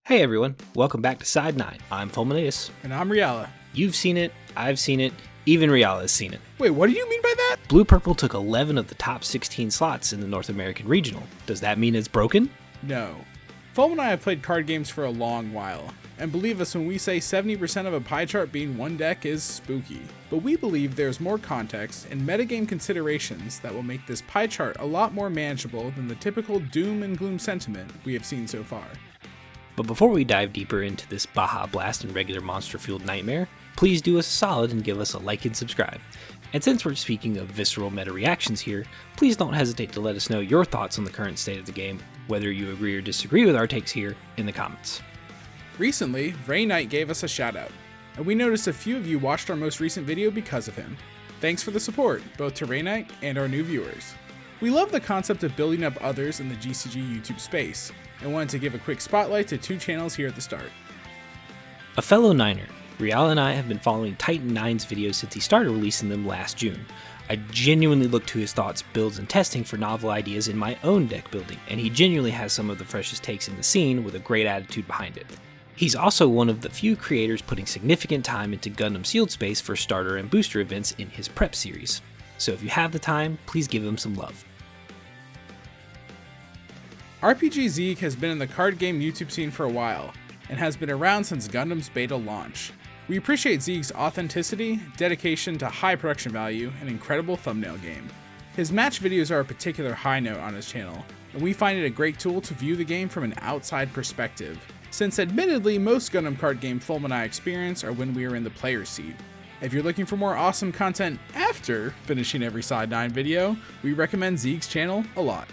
Hey everyone, welcome back to Side 9. I'm Fulm and Reala. And I'm Reala. You've seen it, I've seen it, even Reala has seen it. Wait, what do you mean by that? Blue Purple took 11 of the top 16 slots in the North American Regional. Does that mean it's broken? No. Fulm and I have played card games for a long while, and believe us when we say 70% of a pie chart being one deck is spooky. But we believe there's more context and metagame considerations that will make this pie chart a lot more manageable than the typical doom and gloom sentiment we have seen so far. But before we dive deeper into this Baja Blast and regular monster-fueled nightmare, please do us a solid and give us a like and subscribe. And since we're speaking of visceral meta reactions here, please don't hesitate to let us know your thoughts on the current state of the game, whether you agree or disagree with our takes here in the comments. Recently, Rainnite gave us a shoutout, and we noticed a few of you watched our most recent video because of him. Thanks for the support, both to Rainnite and our new viewers. We love the concept of building up others in the GCG YouTube space, and wanted to give a quick spotlight to two channels here at the start. A fellow Niner, Reala and I have been following Titan 9's videos since he started releasing them last June. I genuinely look to his thoughts, builds, and testing for novel ideas in my own deck building, and he genuinely has some of the freshest takes in the scene with a great attitude behind it. He's also one of the few creators putting significant time into Gundam sealed space for starter and booster events in his prep series. So if you have the time, please give him some love. RPGZieg has been in the card game YouTube scene for a while, and has been around since Gundam's beta launch. We appreciate Zieg's authenticity, dedication to high production value, and incredible thumbnail game. His match videos are a particular high note on his channel, and we find it a great tool to view the game from an outside perspective, since admittedly most Gundam card game Fulm and I experience are when we are in the player's seat. If you're looking for more awesome content after finishing every Side 9 video, we recommend Zieg's channel a lot.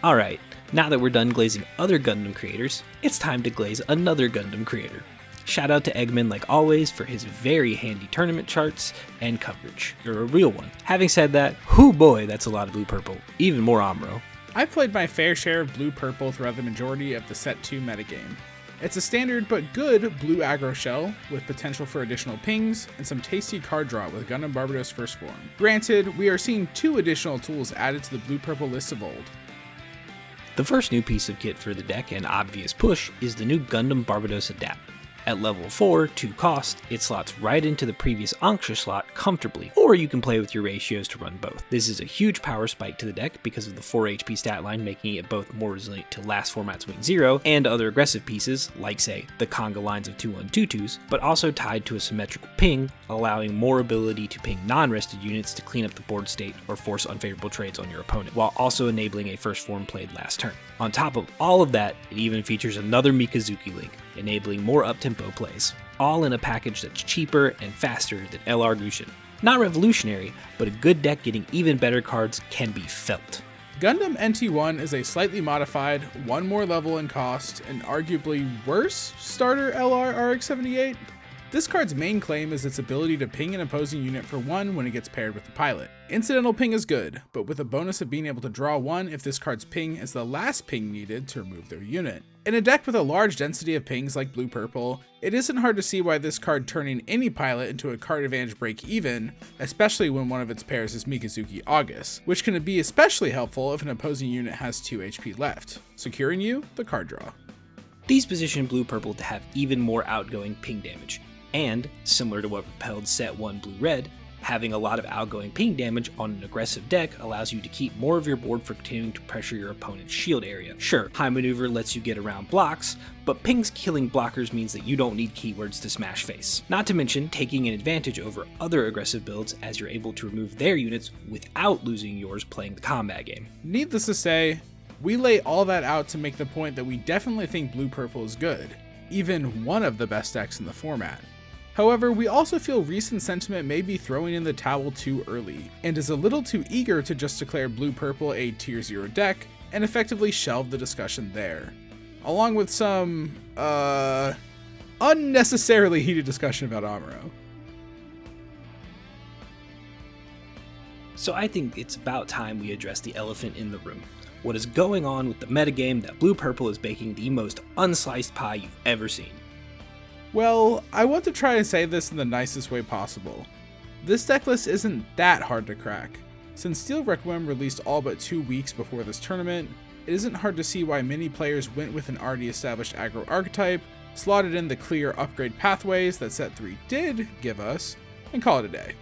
Alright, now that we're done glazing other Gundam creators, it's time to glaze another Gundam creator. Shout out to Eggman like always for his very handy tournament charts and coverage. You're a real one. Having said that, whoo boy, that's a lot of Blue Purple. Even more Amuro. I've played my fair share of Blue Purple throughout the majority of the Set 2 metagame. It's a standard but good blue aggro shell with potential for additional pings and some tasty card draw with Gundam Barbatos First Form. Granted, we are seeing 2 additional tools added to the Blue Purple list of old. The first new piece of kit for the deck and obvious push is the new Gundam Barbatos Adapt. At level 4, 2 cost, it slots right into the previous Anksha slot comfortably, or you can play with your ratios to run both. This is a huge power spike to the deck because of the 4 HP stat line, making it both more resilient to last format's Wing 0 and other aggressive pieces, like say, the conga lines of 2-1-2-2s, but also tied to a symmetrical ping, allowing more ability to ping non-rested units to clean up the board state or force unfavorable trades on your opponent, while also enabling a first form played last turn. On top of all of that, it even features another Mikazuki link, enabling more up-tempo plays, all in a package that's cheaper and faster than LR Gushin. Not revolutionary, but a good deck getting even better cards can be felt. Gundam NT1 is a slightly modified, 1 more level in cost, and arguably worse starter LR RX-78. This card's main claim is its ability to ping an opposing unit for 1 when it gets paired with the pilot. Incidental ping is good, but with a bonus of being able to draw 1 if this card's ping is the last ping needed to remove their unit. In a deck with a large density of pings like Blue-Purple, it isn't hard to see why this card turning any pilot into a card advantage break even, especially when one of its pairs is Mikazuki August, which can be especially helpful if an opposing unit has 2 HP left, securing you the card draw. These position Blue-Purple to have even more outgoing ping damage, and, similar to what propelled Set 1 Blue-Red, having a lot of outgoing ping damage on an aggressive deck allows you to keep more of your board for continuing to pressure your opponent's shield area. Sure, high maneuver lets you get around blocks, but pings killing blockers means that you don't need keywords to smash face. Not to mention taking an advantage over other aggressive builds as you're able to remove their units without losing yours playing the combat game. Needless to say, we lay all that out to make the point that we definitely think Blue-Purple is good, even one of the best decks in the format. However, we also feel recent sentiment may be throwing in the towel too early, and is a little too eager to just declare Blue-Purple a tier 0 deck, and effectively shelve the discussion there. Along with some, unnecessarily heated discussion about Amuro. So I think it's about time we address the elephant in the room. What is going on with the metagame that Blue-Purple is baking the most unsliced pie you've ever seen? Well, I want to try and say this in the nicest way possible. This deck list isn't that hard to crack. Since Steel Requiem released all but 2 weeks before this tournament, it isn't hard to see why many players went with an already established aggro archetype, slotted in the clear upgrade pathways that Set 3 did give us, and call it a day.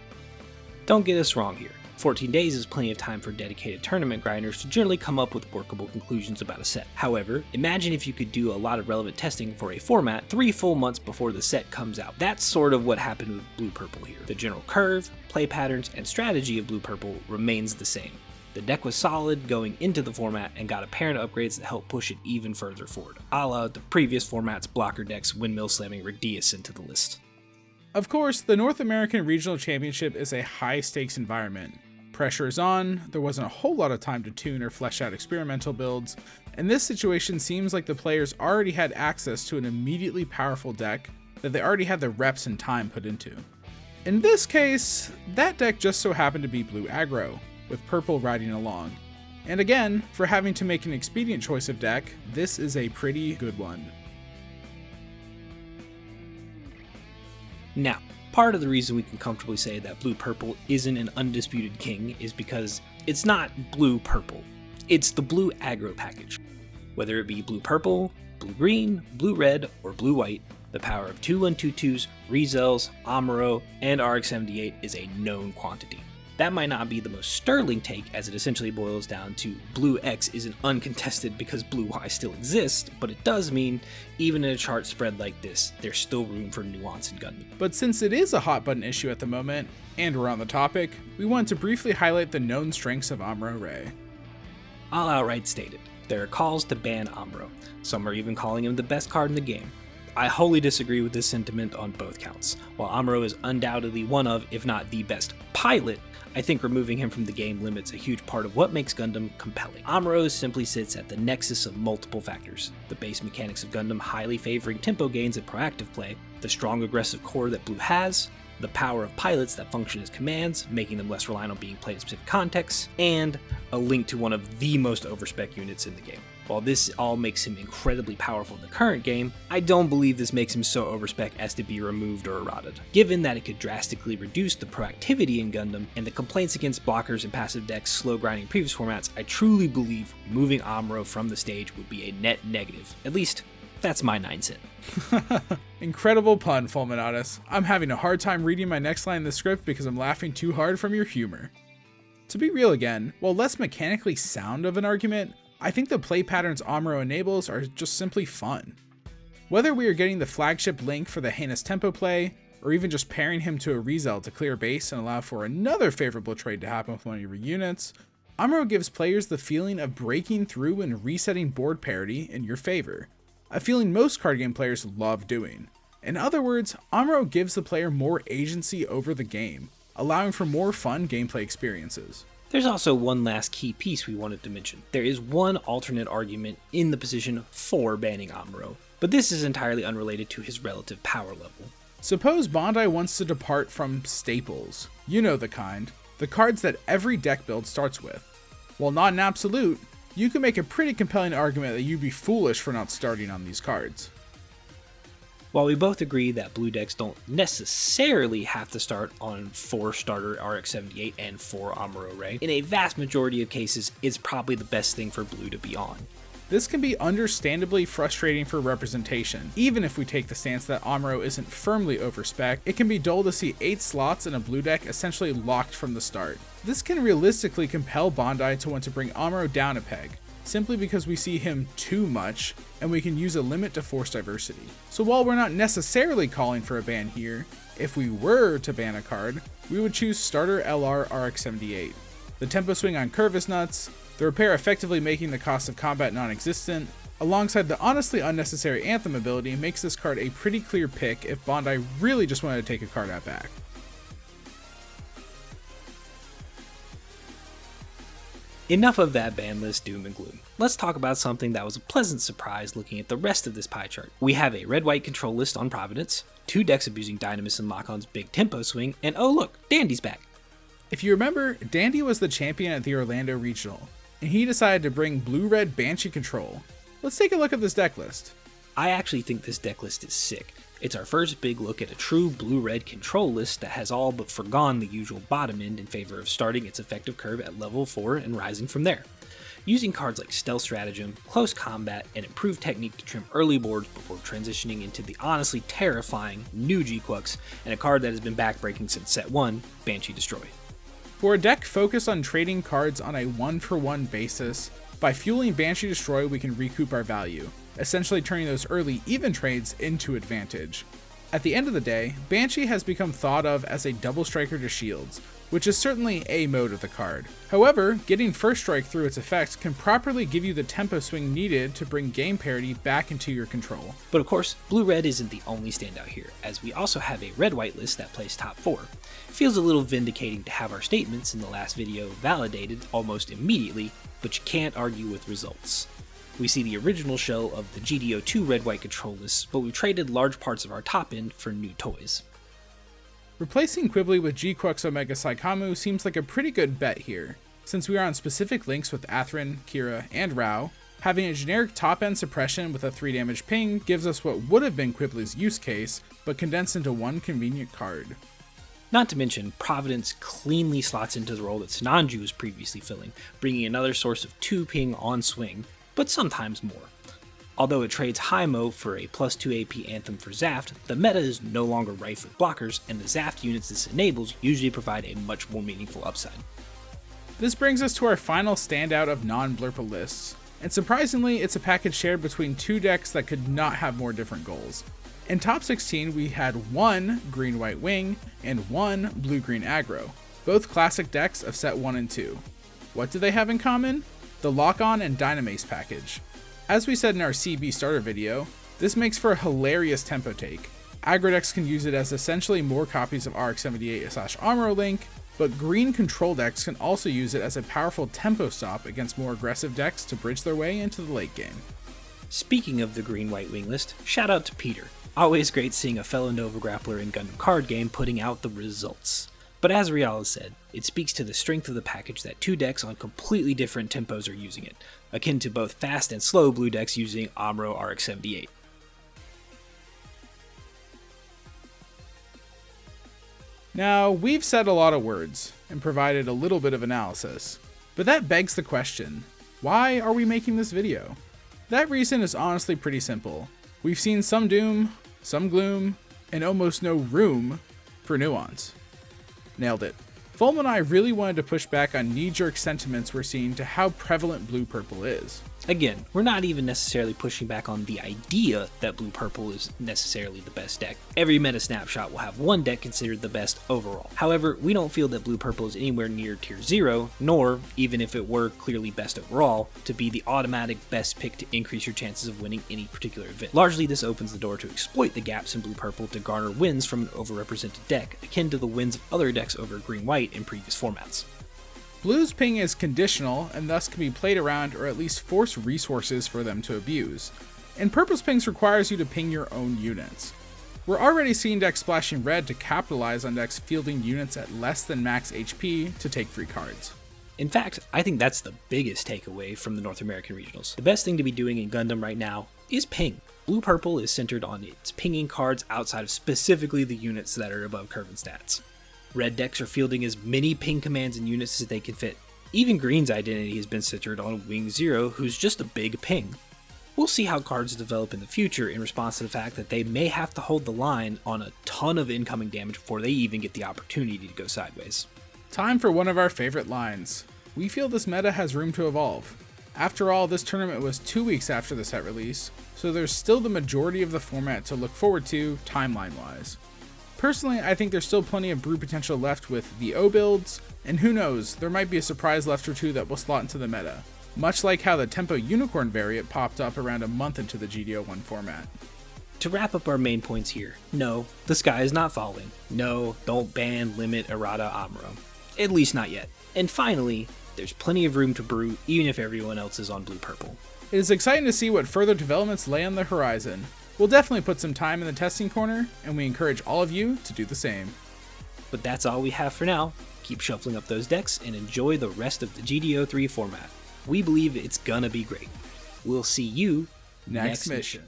Don't get us wrong here. 14 days is plenty of time for dedicated tournament grinders to generally come up with workable conclusions about a set. However, imagine if you could do a lot of relevant testing for a format 3 full months before the set comes out. That's sort of what happened with Blue-Purple here. The general curve, play patterns, and strategy of Blue-Purple remains the same. The deck was solid going into the format and got apparent upgrades that helped push it even further forward, a la the previous format's blocker decks windmill slamming Rigdius into the list. Of course, the North American Regional Championship is a high-stakes environment. Pressure is on, there wasn't a whole lot of time to tune or flesh out experimental builds, and this situation seems like the players already had access to an immediately powerful deck that they already had the reps and time put into. In this case, that deck just so happened to be Blue Aggro, with Purple riding along. And again, for having to make an expedient choice of deck, this is a pretty good one. Now, part of the reason we can comfortably say that Blue-Purple isn't an undisputed king is because it's not Blue-Purple, it's the Blue Aggro package. Whether it be Blue-Purple, Blue-Green, Blue-Red, or Blue-White, the power of 2/1/2/2s, Rezels, Amuro, and RX-78 is a known quantity. That might not be the most sterling take, as it essentially boils down to Blue X isn't uncontested because Blue Y still exists, but it does mean, even in a chart spread like this, there's still room for nuance in Gundam. But since it is a hot button issue at the moment, and we're on the topic, we want to briefly highlight the known strengths of Amuro Ray. I'll outright state it. There are calls to ban Amuro. Some are even calling him the best card in the game. I wholly disagree with this sentiment on both counts. While Amuro is undoubtedly one of, if not the best pilot, I think removing him from the game limits a huge part of what makes Gundam compelling. Amuro simply sits at the nexus of multiple factors. The base mechanics of Gundam highly favoring tempo gains and proactive play, the strong aggressive core that Blue has, the power of pilots that function as commands, making them less reliant on being played in specific contexts, and a link to one of the most overspec units in the game. While this all makes him incredibly powerful in the current game, I don't believe this makes him so overspec as to be removed or errata'd. Given that it could drastically reduce the proactivity in Gundam, and the complaints against blockers and passive decks slow grinding previous formats, I truly believe removing Amuro from the stage would be a net negative. At least, that's my 9 cents. Incredible pun, Fulminatus. I'm having a hard time reading my next line in the script because I'm laughing too hard from your humor. To be real again, while less mechanically sound of an argument, I think the play patterns Amuro enables are just simply fun. Whether we are getting the flagship link for the heinous tempo play, or even just pairing him to a Rezel to clear base and allow for another favorable trade to happen with one of your units, Amuro gives players the feeling of breaking through and resetting board parity in your favor, a feeling most card game players love doing. In other words, Amuro gives the player more agency over the game, allowing for more fun gameplay experiences. There's also one last key piece we wanted to mention. There is one alternate argument in the position for banning Amuro, but this is entirely unrelated to his relative power level. Suppose Bandai wants to depart from staples, you know the kind, the cards that every deck build starts with. While not an absolute, you can make a pretty compelling argument that you'd be foolish for not starting on these cards. While we both agree that blue decks don't necessarily have to start on 4 starter RX-78 and 4 Amuro Ray, in a vast majority of cases, it's probably the best thing for blue to be on. This can be understandably frustrating for representation. Even if we take the stance that Amuro isn't firmly overspec, it can be dull to see 8 slots in a blue deck essentially locked from the start. This can realistically compel Bandai to want to bring Amuro down a peg, simply because we see him too much, and we can use a limit to force diversity. So while we're not necessarily calling for a ban here, if we were to ban a card, we would choose starter LR RX-78. The tempo swing on curve is nuts, the repair effectively making the cost of combat non-existent, alongside the honestly unnecessary Anthem ability makes this card a pretty clear pick if Bandai really just wanted to take a card out back. Enough of that ban list doom and gloom. Let's talk about something that was a pleasant surprise looking at the rest of this pie chart. We have a red-white control list on Providence, 2 decks abusing Dynamis and Lock-On's big tempo swing, and oh look, Dandy's back. If you remember, Dandy was the champion at the Orlando Regional, and he decided to bring blue-red Banshee control. Let's take a look at this deck list. I actually think this deck list is sick. It's our first big look at a true blue-red control list that has all but forgone the usual bottom end in favor of starting its effective curve at level 4 and rising from there. Using cards like Stealth Stratagem, Close Combat, and Improved Technique to trim early boards before transitioning into the honestly terrifying new G-Quux and a card that has been backbreaking since set 1, Banshee Destroy. For a deck focused on trading cards on a 1-for-1 basis, by fueling Banshee Destroy we can recoup our value, essentially turning those early even trades into advantage. At the end of the day, Banshee has become thought of as a double striker to shields, which is certainly a mode of the card. However, getting first strike through its effects can properly give you the tempo swing needed to bring game parity back into your control. But of course, blue-red isn't the only standout here, as we also have a red-white list that plays top 4. It feels a little vindicating to have our statements in the last video validated almost immediately, but you can't argue with results. We see the original shell of the GDO2 red-white control list, but we've traded large parts of our top end for new toys. Replacing Quibbly with G-Quux Omega Saikamu seems like a pretty good bet here. Since we are on specific links with Atherin, Kira, and Rao, having a generic top-end suppression with a 3 damage ping gives us what would have been Quibbly's use case, but condensed into one convenient card. Not to mention, Providence cleanly slots into the role that Sananju was previously filling, bringing another source of 2 ping on swing, but sometimes more. Although it trades Hi-Mo for a +2 AP Anthem for Zaft, the meta is no longer rife with blockers, and the Zaft units this enables usually provide a much more meaningful upside. This brings us to our final standout of non-Blurple lists, and surprisingly it's a package shared between 2 decks that could not have more different goals. In top 16 we had 1 green-white wing and 1 blue-green aggro, both classic decks of set 1 and 2. What do they have in common? The Lock-On and Dynamace package. As we said in our CB starter video, this makes for a hilarious tempo take. Aggro decks can use it as essentially more copies of RX-78/Amuro Link, but green control decks can also use it as a powerful tempo stop against more aggressive decks to bridge their way into the late game. Speaking of the green-white wing list, shout out to Peter. Always great seeing a fellow Nova Grappler in Gundam card game putting out the results. But as Reala said, it speaks to the strength of the package that 2 decks on completely different tempos are using it, akin to both fast and slow blue decks using Amuro RX-78. Now, we've said a lot of words and provided a little bit of analysis, but that begs the question, why are we making this video? That reason is honestly pretty simple. We've seen some doom, some gloom, and almost no room for nuance. Nailed it. Fulm and I really wanted to push back on knee-jerk sentiments we're seeing to how prevalent blue-purple is. Again, we're not even necessarily pushing back on the idea that blue-purple is necessarily the best deck. Every meta snapshot will have one deck considered the best overall. However, we don't feel that blue-purple is anywhere near tier 0, nor, even if it were clearly best overall, to be the automatic best pick to increase your chances of winning any particular event. Largely, this opens the door to exploit the gaps in blue-purple to garner wins from an overrepresented deck, akin to the wins of other decks over green-white in previous formats. Blue's ping is conditional and thus can be played around or at least force resources for them to abuse, and purple's pings requires you to ping your own units. We're already seeing decks splashing red to capitalize on decks fielding units at less than max HP to take free cards. In fact, I think that's the biggest takeaway from the North American regionals. The best thing to be doing in Gundam right now is ping. Blue-purple is centered on its pinging cards outside of specifically the units that are above curve in stats. Red decks are fielding as many ping commands and units as they can fit. Even green's identity has been centered on Wing Zero, who's just a big ping. We'll see how cards develop in the future in response to the fact that they may have to hold the line on a ton of incoming damage before they even get the opportunity to go sideways. Time for one of our favorite lines. We feel this meta has room to evolve. After all, this tournament was 2 weeks after the set release, so there's still the majority of the format to look forward to timeline-wise. Personally, I think there's still plenty of brew potential left with the O builds, and who knows, there might be a surprise left or two that will slot into the meta, much like how the Tempo Unicorn variant popped up around a month into the GDO1 format. To wrap up our main points here, no, the sky is not falling. No, don't ban, limit, errata, Amuro. At least not yet. And finally, there's plenty of room to brew even if everyone else is on blue-purple. It is exciting to see what further developments lay on the horizon. We'll definitely put some time in the testing corner, and we encourage all of you to do the same. But that's all we have for now. Keep shuffling up those decks and enjoy the rest of the GDO3 format. We believe it's gonna be great. We'll see you next mission.